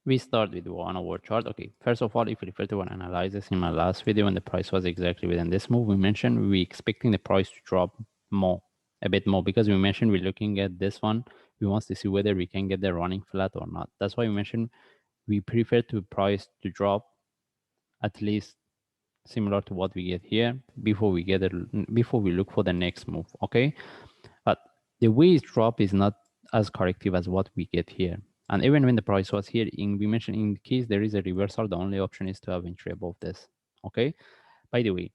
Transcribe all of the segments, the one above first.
We start with 1 hour chart. Okay, first of all, if we refer to an analysis in my last video when the price was exactly within this move, we mentioned we expecting the price to drop more, a bit more, because we mentioned we're looking at this one. We want to see whether we can get the running flat or not. That's why we mentioned we prefer to price to drop at least similar to what we get here before we get it, before we look for the next move. Okay, but the way it drop is not as corrective as what we get here. And even when the price was here, we mentioned in case there is a reversal, the only option is to have entry above this. Okay. By the way,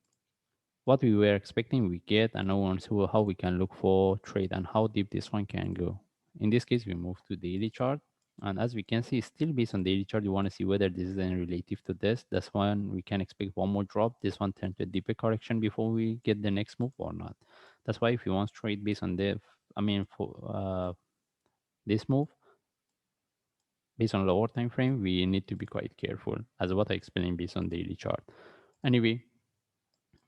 what we were expecting we get, and now on to how we can look for trade and how deep this one can go. In this case, we move to daily chart. And as we can see, still based on daily chart, you want to see whether this is any relative to this. That's when we can expect one more drop. This one turn to a deeper correction before we get the next move or not. That's why if you want to trade based on the, for this move, based on lower time frame, we need to be quite careful, as what I explained based on daily chart. Anyway,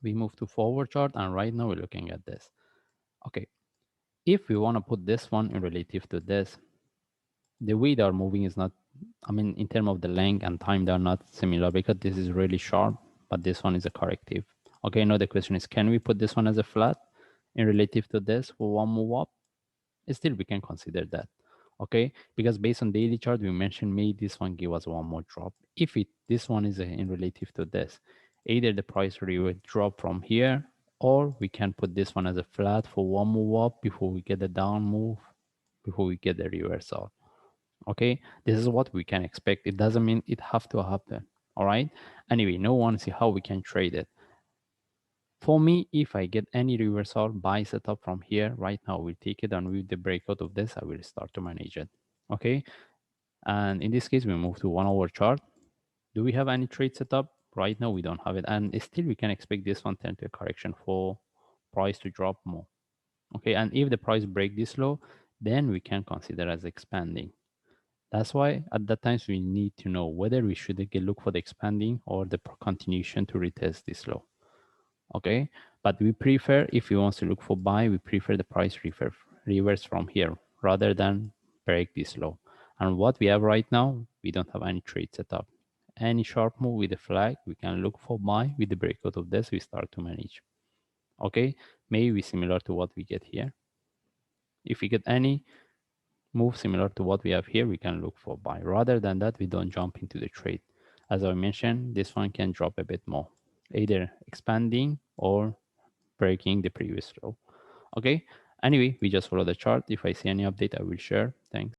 we move to forward chart, and right now we're looking at this. Okay, if we want to put this one in relative to this, the way they are moving is not, in terms of the length and time, they're not similar because this is really sharp, but this one is a corrective. Okay, now the question is, can we put this one as a flat in relative to this for one move up? Still, we can consider that. Okay, because based on daily chart, we mentioned maybe this one give us one more drop. If this one is in relative to this, either the price will drop from here, or we can put this one as a flat for one move up before we get the down move, before we get the reversal. Okay, this is what we can expect. It doesn't mean it have to happen. All right, anyway, now want to see how we can trade it. For me, if I get any reversal buy setup from here right now, we'll take it, and with the breakout of this, I will start to manage it. Okay, and in this case, we move to 1 hour chart. Do we have any trade setup? Right now, we don't have it, and still we can expect this one turn to a correction for price to drop more. Okay, and if the price break this low, then we can consider as expanding. That's why at that times we need to know whether we should look for the expanding or the continuation to retest this low. Okay, but we prefer, if we want to look for buy, we prefer the price reverse from here rather than break this low. And what we have right now, we don't have any trade setup. Any sharp move with the flag, we can look for buy. With the breakout of this, we start to manage. Okay, maybe similar to what we get here. If we get any move similar to what we have here, we can look for buy. Rather than that, we don't jump into the trade. As I mentioned, this one can drop a bit more, either expanding or breaking the previous low. Okay, anyway, we just follow the chart. If I see any update, I will share. Thanks.